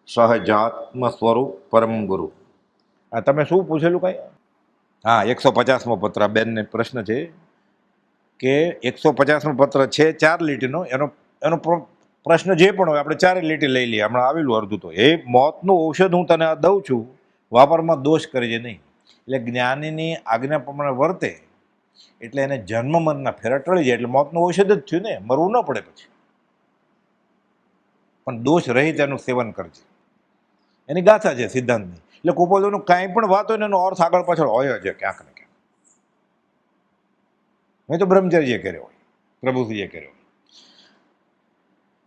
સહજાત્મ સ્વરૂપ પરમ ગુરુ. આ તમે શું પૂછેલું કઈ? હા, 150મો પત્ર. બેનને પ્રશ્ન છે કે 150મો પત્ર છે 4 લીટીનો. એનો એનો પ્રશ્ન જે પણ હોય આપણે 4 લીટી લઈ લઈએ. હમણાં આવેલું અડધું તો એ મોતનું ઔષધ હું તને દઉં છું, વાપરમાં દોષ કરજે નહીં. એટલે જ્ઞાનીની આજ્ઞા પ્રમાણે વર્તે એટલે એને જન્મ મરના ફેરા ટળી જાય. એટલે મોતનું ઔષધ જ થયું ને, મરવું ન પડે પછી. પણ દોષ રહિત એનું સેવન કરજે. એની ગાથા છે સિદ્ધાંતની. એટલે કુપોલનું કાંઈ પણ વાત હોય ને એનો અર્થ આગળ પાછળ હોય છે ક્યાંક ને ક્યાંક. મેં તો બ્રહ્મચર્ય કર્યો હોય, પ્રભુજીએ કર્યો હોય.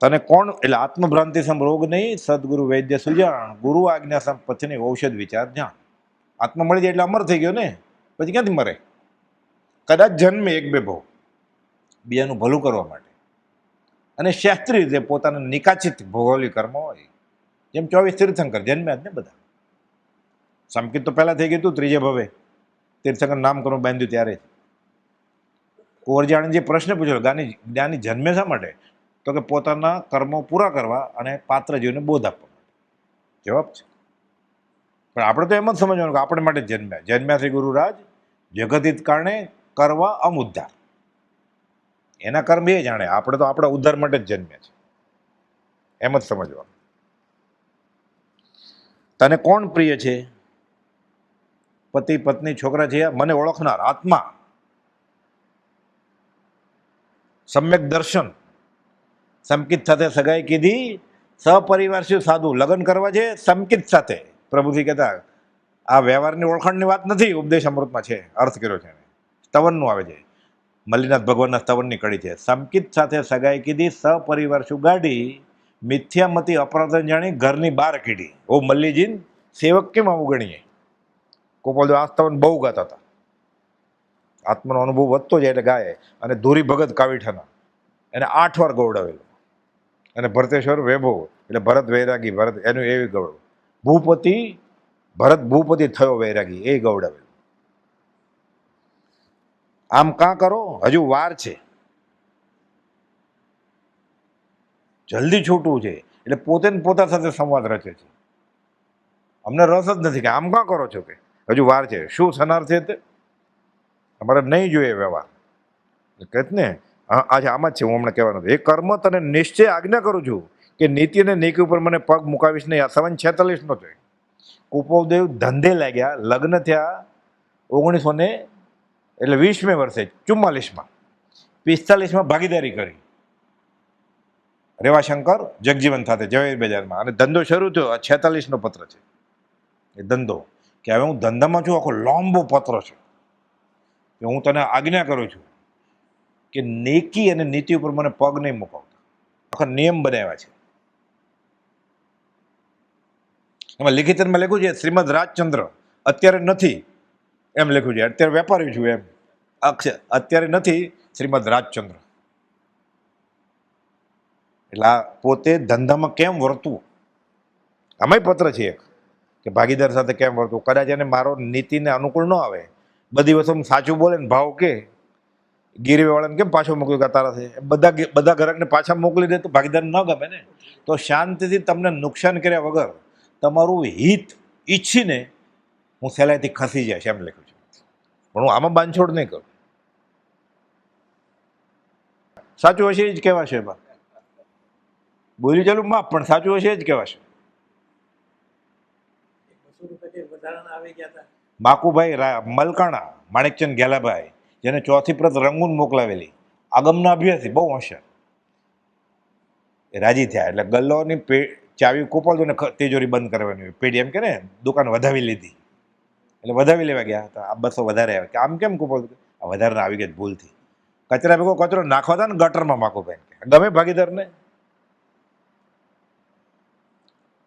તને કોણ એટલે આત્મભ્રાંતિ સમ રોગ નહીં, સદગુરુ વૈદ્ય સુજાણ, ગુરુ આજ્ઞા સમ પછની ઔષધ વિચાર જાણ. આત્મા મળી જાય એટલે અમર થઈ ગયો ને, પછી ક્યાંથી મરે? કદાચ જન્મે એક બે ભાવ બીજાનું ભલું કરવા માટે, અને શાસ્ત્રીય રીતે પોતાના નિકાચિત ભૌગોલિક કર્મ હોય. જેમ 24 તીર્થંકર જન્મ્યા જ ને બધા. સંકિત તો પહેલા થઈ ગયું હતું, ત્રીજે ભવે તીર્થંકર નામકરણ બાંધ્યું ત્યારે. કુંવરજાણે જે પ્રશ્ન પૂછ્યો, જ્ઞાની જન્મે શા માટે? તો કે પોતાના કર્મો પૂરા કરવા અને પાત્ર જીવને બોધ આપવા માટે. જવાબ છે. પણ આપણે તો એમ જ સમજવાનું કે આપણે માટે જન્મ્યા શ્રી ગુરુરાજ જગતિત કારણે કરવા અમુદ્ધાર. એના કર્મ એ જાણે, આપણે તો આપણા ઉદ્ધાર માટે જ જન્મ્યા છે, એમ જ સમજવાનું. તને કોણ પ્રિય છે? પતિ પત્ની છોકરા છે, મને ઓળખનાર આત્મા. સમ્યક દર્શન. સમકિત સાથે સગાઈ કીધી, સપરિવાર શું સાધુ લગ્ન કરવા છે સમકિત સાથે. પ્રભુજી કહેતા આ વ્યવહારની ઓળખાણની વાત નથી, ઉપદેશ અમૃતમાં છે, અર્થ કર્યો છે. સ્તવનનું આવે છે, મલ્લીનાથ ભગવાનના સ્તવનની કડી છે. સમકિત સાથે સગાઈ કીધી, સપરિવાર શું ગાડી, મિથ્યામતી અપરાધ જાણી ઘરની બહાર કીધી. ઓ મલ્લીજીન સેવક કેમ આવું ગણીએ? ગોપાલદેવ આ સ્તવન બહુ ગાતા હતા. આત્માનો અનુભવ વધતો જાય એટલે ગાય. અને ધૂરી ભગત કાવીઠાના એને 8 વાર ગૌડાવેલો. અને ભરતેશ્વર વૈભવ એટલે ભરત વૈરાગી, ભરત એનું એવી ગૌરવ. ભૂપતિ ભરત ભૂપતિ થયો વૈરાગી, એ ગૌડાવેલું. આમ કાં કરો, હજુ વાર છે, જલ્દી છૂટવું છે. એટલે પોતે ને પોતા સાથે સંવાદ રચે છે. અમને રસ જ નથી કે આમ કાં કરો છો, કે હજુ વાર છે. શું સનાર છે તે અમારે નહીં જોઈએ વ્યવહાર. કહે ને આજે આમ જ છે. હું હમણાં કહેવાનું એ કર્મ તને નિશ્ચય આજ્ઞા કરું છું કે નીતિ અને નીતિ ઉપર મને પગ મુકાવીશ નહીં. આ 46નો છે. કુપોદેવ ધંધે લાગ્યા, લગ્ન થયા 1900 ને એટલે 20મે વર્ષે 44માં, 45માં ભાગીદારી કરી રેવાશંકર જગજીવન સાથે ઝવેર બજારમાં. અને ધંધો શરૂ થયો. આ 46નો પત્ર છે એ ધંધો. કે હવે હું ધંધામાં છું, આખો લાંબો પત્ર છે કે હું તને આજ્ઞા કરું છું કે નેકી અને નીતિ ઉપર મને પગ નહીં મુકાવતા. આખા નિયમ બનાવ્યા છે. એમાં લિખિતમાં લખ્યું છે શ્રીમદ રાજચંદ્ર અત્યારે નથી એમ લખ્યું છે. અત્યારે વેપારી છું એમ અક્ષર, અત્યારે નથી શ્રીમદ રાજચંદ્ર. એટલે આ પોતે ધંધામાં કેમ વર્તવું, આમાંય પત્ર છે એક કે ભાગીદાર સાથે કેમ વર્તવું. કદાચ એને મારો નીતિને અનુકૂળ ન આવે, બધી વસ્તુ સાચું બોલે ને ભાવ કે ગીરવાળાને કેમ પાછો મોકલ્યું કે તારા છે, બધા ગ્રાહકને પાછા મોકલી દે તો ભાગીદાર ન ગમે ને. તો શાંતિથી તમને નુકસાન કર્યા વગર તમારું હિત ઈચ્છીને હું સહેલાઈથી ખસી જાય એમ લખ્યું છે. પણ હું આમાં બાંધછોડ નહીં કરું. સાચું હશે એ જ કહેવાશે. એમાં બોલી ચાલુ માપ, પણ સાચું હશે એ જ કહેવાશે. બાકુભાઈ મલકાણા, માણેકચંદ ગેલાભાઈ, જેને ચોથી પ્રત રંગૂન મોકલાવેલી, આગમના અભ્યાસી, બહુ હોશિયાર. એ રાજી થયા. એટલે ગલ્લોની ચાવી કોપાલતો ને તિજોરી બંધ કરવાની હોય, પેઢી એમ કે ને દુકાન વધાવી લીધી. એટલે વધાવી લેવા ગયા હતા. આ 200 વધારે આવે કે આમ કેમ કોપાલતું? આ વધારે આવી ગયા ભૂલથી. કચરા ભેગો કચરો નાખવા હતા ને ગટરમાં માકુભાઈ ગમે ભાગીદારને.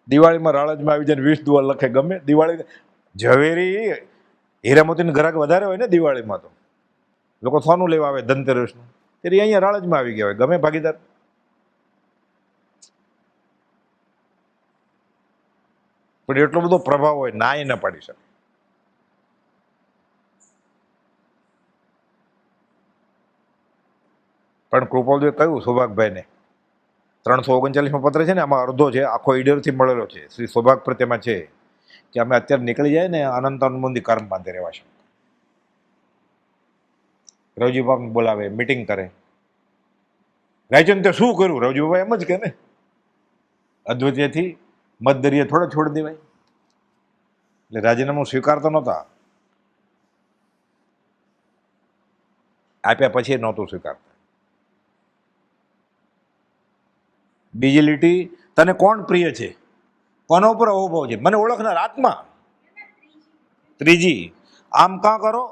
દિવાળીમાં રાળજમાં આવી જાય 20 દુઆ લખે, ગમે. દિવાળી ઝવેરી હીરામોતીને ગ્રાહક વધારે હોય ને દિવાળીમાં, તો લોકો સોનું લેવા આવે ધનતેરસનું. ત્યારે અહીંયા રાળજમાં આવી ગયા હોય, ગમે ભાગીદાર. પણ એટલો બધો પ્રભાવ હોય, ના ન પાડી શકે. પણ કૃપાલદેવે કહ્યું સૌભાગભાઈને 339માં પત્ર છે ને, આમાં અડધો છે, આખો ઈડરથી મળેલો છે. શ્રી સૌભાગ તેમાં છે કે અમે અત્યારે નીકળી જાય ને અનંત અનુબંધી કર્મ બાંધે રહેવા છે. રવજી બાપને બોલાવે, મિટિંગ કરે. રાયચંદ તે શું કર્યું? રવજી બાબા એમ જ કે ને, અદ્વૈતથી મતદરીએ થોડો છોડી દેવાય. એટલે રાજીનામું સ્વીકારતો નહોતા, આપ્યા પછી નહોતું સ્વીકારતા. બીજી લીટી, તને કોણ પ્રિય છે, કોના ઉપર અહોભાવ છે, મને ઓળખનાર આત્મા. ત્રીજી, આમ કાં કરો,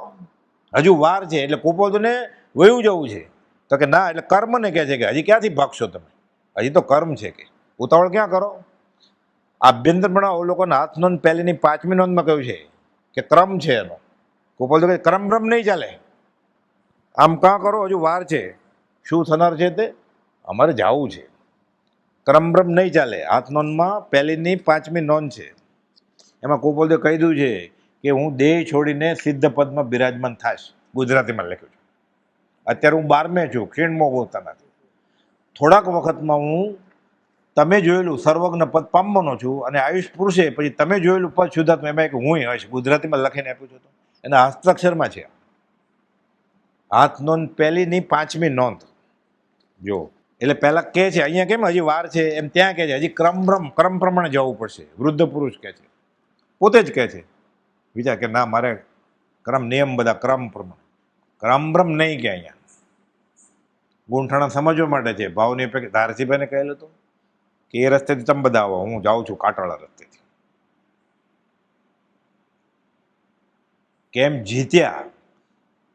હજુ વાર છે, એટલે કુપોદને વયું જવું છે. તો કે ના, એટલે કર્મને કહે છે કે હજી ક્યાંથી ભાગશો તમે, હજી તો કર્મ છે, કે ઉતાવળ ક્યાં કરો. આભ્યંતરપણા અવલોકન હાથ નોંધ પહેલીની 5મી નોંધમાં કહ્યું છે કે ક્રમ છે એનો. કુપોદ કહે ક્રમ બ્રમ નહીં ચાલે, આમ કાં કરો, હજુ વાર છે. શું થનાર છે તે? અમારે જવું છે. ક્રમબ્રમ નહીં ચાલે. હાથ નોંધમાં પહેલીની 5મી નોંધ છે. એમાં કુપોદે કહી દીધું છે કે હું દેહ છોડીને સિદ્ધ પદમાં બિરાજમાન થાશ. ગુજરાતીમાં લખ્યું છે. અત્યારે હું 12મે છું, ક્ષીણમાં બોલતા નથી. થોડાક વખતમાં હું તમે જોયેલું સર્વજ્ઞ પદ પામવાનો છું, અને આયુષ પુરુષે પછી તમે જોયેલું પદ શુદ્ધાત્મા, એમાં એક હું હશ. ગુજરાતીમાં લખીને આપ્યું છે, એના હસ્તાક્ષરમાં છે. હાથ નોંધ પહેલીની 5મી નોંધ જો. એટલે પહેલા કહે છે અહીંયા કેમ હજી વાર છે, એમ ત્યાં કહે છે હજી ક્રમ પ્રમાણે જવું પડશે. વૃદ્ધ પુરુષ કહે છે, પોતે જ કહે છે. વિચાર કે ના, મારે ક્રમ નિયમ બધા ક્રમ પ્રમાણે. ક્રમબ્રમ નહીં કે અહીંયા ગુંઠાણા સમજવા માટે છે. ભાવની અપેક્ષા ધારસીભાઈને કહેલું હતું કે એ રસ્તેથી તમે બધા આવો, હું જાઉં છું કાંટાળા રસ્તેથી. કેમ જીત્યા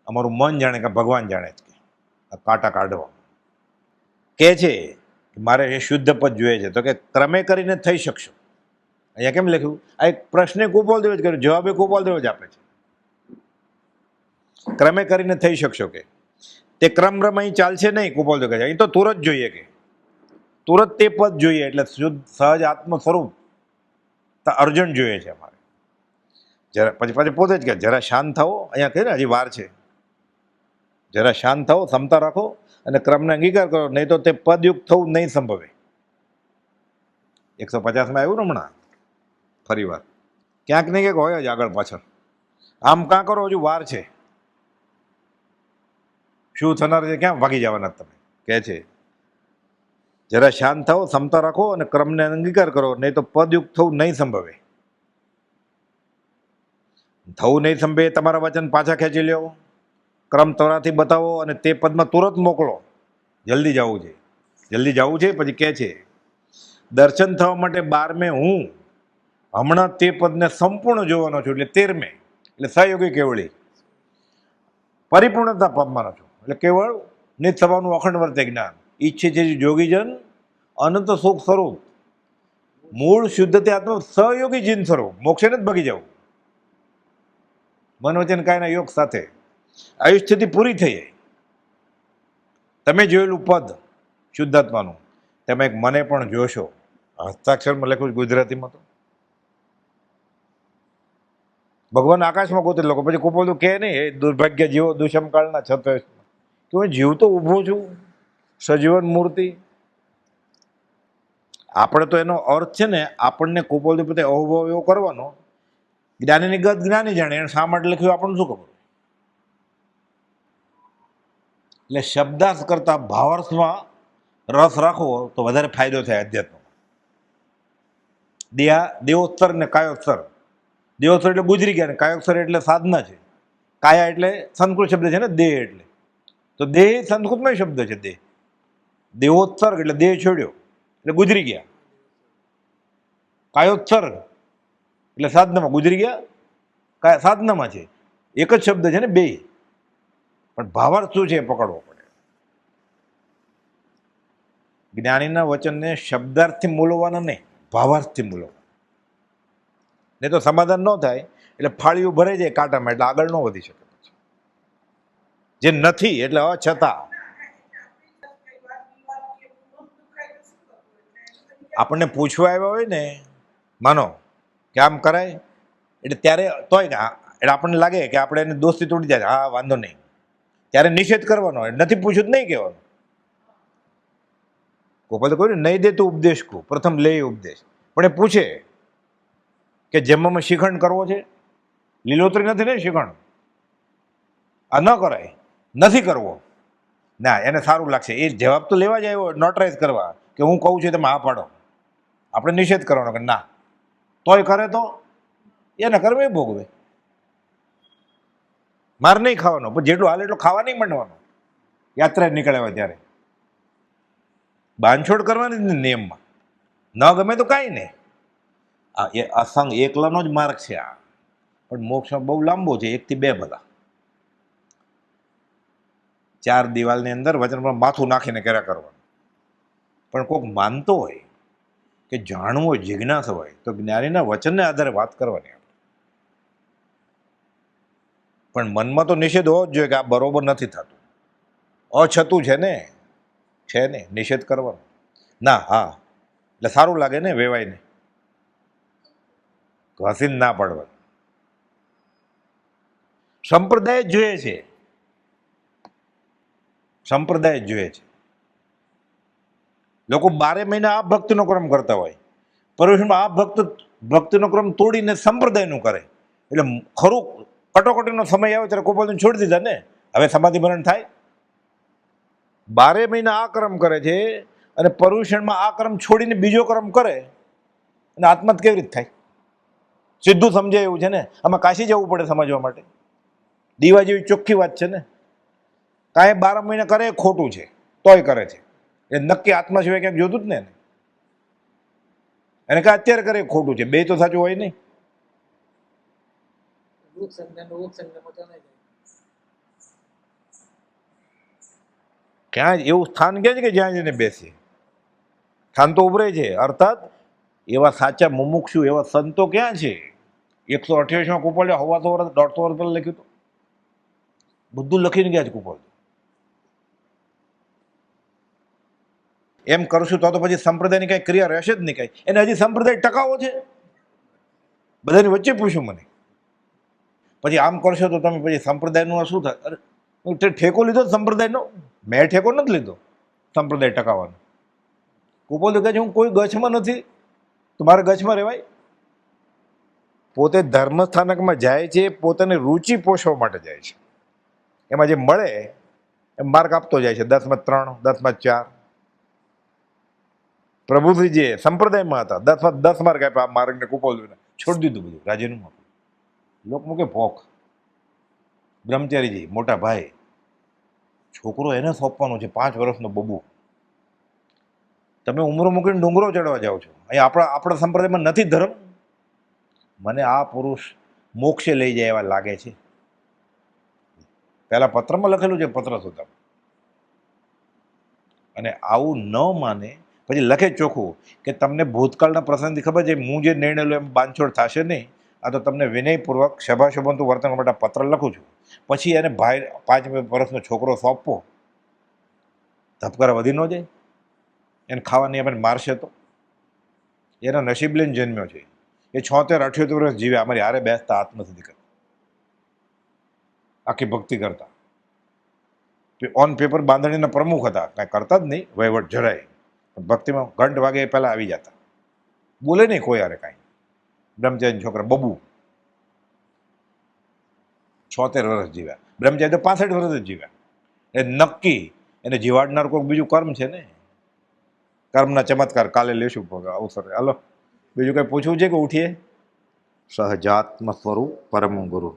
અમારું મન જાણે કે ભગવાન જાણે જ, કે કાંટા કાઢવા કે છે કે મારે એ શુદ્ધ પદ જોઈએ છે. તો કે ક્રમે કરીને થઈ શકશો. અહીંયા કેમ લખ્યું? આ એક પ્રશ્ને કુપાલ દેવ જ કર્યો, જવાબે કુપાલ દેવ જ આપે છે. ક્રમે કરીને થઈ શકશો, કે તે ક્રમ અહીં ચાલશે નહીં. કુપાલ દેવ કહે છે અહીં તો તુરત જોઈએ, કે તુરત તે પદ જોઈએ. એટલે શુદ્ધ સહજ આત્મ સ્વરૂપ અર્જન્ટ જોઈએ છે અમારે. જરા પછી પોતે જ કહે જરા શાંત થાઓ. અહીંયા કહે ને હજી વાર છે. જરા શાંત થાઓ, ક્ષમતા રાખો અને ક્રમને અંગીકાર કરો, નહીં તો તે પદયુક્ત થવું નહીં સંભવે. 150માં આવ્યું ને હમણાં ફરી વાર, ક્યાંક ને ક્યાંક હોય જ આગળ પાછળ. આમ કાં કરો, હજુ વાર છે. શું થનાર છે, ક્યાં ભાગી જવાના તમે, કહે છે. જરા શાંત થાઓ, ક્ષમતા રાખો અને ક્રમને અંગીકાર કરો, નહીં તો પદયુક્ત થવું નહીં સંભવે. થવું નહીં સંભવે તમારા વચન પાછા ખેંચી લ્યો, ક્રમ તરાથી બતાવો અને તે પદમાં તુરત મોકલો. જલ્દી જવું છે, જલ્દી જવું છે. પછી કહે છે દર્શન થવા માટે 12મે હું હમણાં તે પદને સંપૂર્ણ જોવાનો છું. એટલે 13મે, એટલે સહયોગી કેવળી પરિપૂર્ણતા પામવાનો છું. એટલે કેવળ નિજ સ્વભાવનું અખંડ વર્તે જ્ઞાન ઈચ્છે છે જોગીજન અનંત સુખ સ્વરૂપ મૂળ શુદ્ધતે આત્મ સહયોગી જીન સ્વરૂપ. મોક્ષે જ ભાગી જવું મન વચન કાયના યોગ સાથે. આયુષ સ્થિતિ પૂરી થઈ જાય. તમે જોયેલું પદ શુદ્ધાત્માનું તમે એક મને પણ જોશો. હસ્તાક્ષરમાં લખ્યું ગુજરાતીમાં તો ભગવાન આકાશમાં ગોતે લોકો. પછી કુપોદું કહે નહીં, એ દુર્ભાગ્ય જીવો દુષ્મકાળના છત્ર કે હું જીવતો ઊભો છું, સજીવન મૂર્તિ. આપણે તો એનો અર્થ છે ને, આપણને કુપોદ પ્રત્યે અહોભાવ એવો કરવાનો. જ્ઞાનીની ગત જ્ઞાની જાણે, એને શા માટે લખ્યું આપણને શું ખબર. એટલે શબ્દાર્થ કરતા ભાવાર્થમાં રસ રાખવો તો વધારે ફાયદો થાય અધ્યાત્મમાં. દેવોત્સર ને કાયોત્સર. દેવોત્સર એટલે ગુજરી ગયા, ને કાયોત્સર એટલે સાધના છે. કાયા એટલે સંસ્કૃત શબ્દ છે ને, દેહ એટલે. તો દેહ સંસ્કૃતમાં શબ્દ છે દેહ. દેહોત્સર્ગ એટલે દેહ છોડ્યો એટલે ગુજરી ગયા. કાયોત્સર્ગ એટલે સાધનામાં ગુજરી ગયા, સાધનામાં છે. એક જ શબ્દ છે ને બે, પણ ભાવાર્થ શું છે એ પકડવો પડે. જ્ઞાનીના વચનને શબ્દાર્થથી મૂલવાના નહીં, ભાવાર્થથી મૂલવાના. નહીં તો સમાધાન ન થાય. એટલે ફાળીઓ ભરાઈ જાય કાંટામાં, એટલે આગળ ન વધી શકે. જે નથી એટલે અછતા. આપણને પૂછવા આવ્યા હોય ને, માનો કે આમ કરાય, એટલે ત્યારે તોય એટલે આપણને લાગે કે આપણે એને દોસ્તી તોડી જાય, હા વાંધો નહીં, ત્યારે નિષેધ કરવાનો. નથી પૂછ્યું જ નહીં કહેવાનું. ગોપાલ તો કહ્યું નહીં દે તો ઉપદેશ કહું, પ્રથમ લે ઉપદેશ. પણ એ પૂછે કે જમવામાં શિખંડ કરવો છે, લીલોતરી નથી ને શિખંડ, આ ન કરાય, નથી કરવો, ના એને સારું લાગશે, એ જવાબ તો લેવા જ આવ્યો નોટરાઇઝ કરવા કે હું કહું છું તમે હા પાડો. આપણે નિષેધ કરવાનો કે ના, તોય કરે તો એને કરવે ભોગવે, માર નહીં ખાવાનો, પણ જેટલું હાલે એટલું ખાવા નહીં માંડવાનું. યાત્રા નીકળ્યા ત્યારે બાંધછોડ કરવાની જ નિયમમાં, ન ગમે તો કાંઈ નહીં. આ એ અસંગ એકલાનો જ માર્ગ છે આ, પણ મોક્ષ બહુ લાંબો છે, 1 થી 2 ભલા. 4 દિવાલની અંદર વચન પર માથું નાખીને કર્યા કરવાનું. પણ કોઈક માનતો હોય કે જાણવું હોય, જિજ્ઞાસ હોય, તો જ્ઞાનીના વચનને આધારે વાત કરવાની. પણ મનમાં તો નિષેધ હોવો જ જોઈએ કે આ બરોબર નથી થતું, અછતું છે ને, છે ને, નિષેધ કરવાનો. ના હા એટલે સારું લાગે ને, વેવાઈને ઘસીને ના પાડવાનું. સંપ્રદાય જ જોઈએ છે, સંપ્રદાય જ જોઈએ છે. લોકો 12 મહિના આ ભક્તિનો ક્રમ કરતા હોય, પર્યુષણમાં આ ભક્તિનો ક્રમ તોડીને સંપ્રદાયનું કરે. એટલે ખરું કટોકટીનો સમય આવે ત્યારે ગોપાલને છોડી દીધા ને, હવે સમાધિ મરણ થાય. 12 મહિના આ ક્રમ કરે છે અને પર્યુષણમાં આ ક્રમ છોડીને બીજો ક્રમ કરે, અને આત્મહત્યા કેવી રીતે થાય? સીધું સમજાય એવું છે ને. આમાં કાશી જવું પડે સમજવા માટે. દીવા જેવી ચોખ્ખી વાત છે ને. કાંઈ 12 મહિના કરે ખોટું છે, તોય કરે છે, એ નક્કી આત્મા સિવાય ક્યાંક જોતું જ ને. અને કાંઈ અત્યારે કરે ખોટું છે, બે તો સાચું હોય નહીં. ક્યાં એવું સ્થાન ક્યાં છે કે જ્યાં જઈને બેસીએ? સ્થાન તો ઉભરે છે. અર્થાત એવા સાચા મુમુક્ષુ એવા સંતો ક્યાં છે? 128માં કુપોલે 125 વર્ષ 150 વર્ષ પહેલા લખ્યું હતું, બધું લખીને ગયા છે કુપોલ. એમ કરશું તો પછી સંપ્રદાયની કઈ ક્રિયા રહેશે જ નહીં કઈ. એને હજી સંપ્રદાય ટકાવો છે. બધાની વચ્ચે પૂછ્યું મને, પછી આમ કરશો તો તમે પછી સંપ્રદાયનું શું થાય? અરે ઠેકો લીધો સંપ્રદાયનો? મેં ઠેકો નથી લીધો સંપ્રદાય ટકાવવાનો. કુપોલ કહે છે હું કોઈ ગચ્છમાં નથી, તો મારે ગચ્છમાં રહેવાય? પોતે ધર્મ સ્થાનકમાં જાય છે, પોતાની રુચિ પોષવા માટે જાય છે. એમાં જે મળે એ માર્ક આપતો જાય છે, 10માં 3, 10માં 4. પ્રભુશ્રીજી સંપ્રદાયમાં હતા, 10માં 10 માર્ક આપ્યા આ માર્ગને. કુપોલ છોડી દીધું બધું, રાજીનું આપ્યું. લોક મૂકે ભોખ. બ્રહ્મચારીજી મોટા ભાઈ, છોકરો એને સોંપવાનો છે, 5 વર્ષનો બબુ. તમે ઉમરો મૂકીને ડુંગરો ચડવા જાઓ છો. અહીંયા આપણા સંપ્રદાયમાં નથી ધર્મ. મને આ પુરુષ મોક્ષે લઈ જાય એવા લાગે છે. પહેલા પત્રમાં લખેલું છે, પત્ર સુધા. અને આવું ન માને પછી લખે ચોખ્ખું કે તમને ભૂતકાળના પ્રસંગથી ખબર છે, હું જે નિર્ણય લો એમ બાંધછોડ થશે નહીં. આ તો તમને વિનયપૂર્વક સભાશોભનતું વર્તન માટે પત્ર લખું છું. પછી એને ભાઈ 5 વર્ષનો છોકરો સોંપવો, ધબકારા વધી ન જાય? એને ખાવાની આપણે મારશે તો? એના નસીબ લઈને જન્મ્યો છે. એ 76-78 વર્ષ જીવે, અમારી હારે બેસતા આત્મસિદ્ધિ કરતા, આખી ભક્તિ કરતા, ઓન પેપર બાંધણીના પ્રમુખ હતા. કાંઈ કરતા જ નહીં, વહીવટ જરાય. ભક્તિમાં ઘંટ વાગે એ પહેલાં આવી જતા, બોલે નહીં કોઈ હારે કાંઈ. બ્રહ્મચારી છોકરા બબુ 76 વર્ષ જીવ્યા. બ્રહ્મચારી તો 65 વર્ષ જ જીવ્યા. એ નક્કી એને જીવાડનાર કોઈ બીજું કર્મ છે ને. કર્મના ચમત્કાર કાલે લેશું અવસરે. હાલો, બીજું કંઈ પૂછવું છે કે ઉઠીએ? સહજાત્મ સ્વરૂપ પરમ ગુરુ.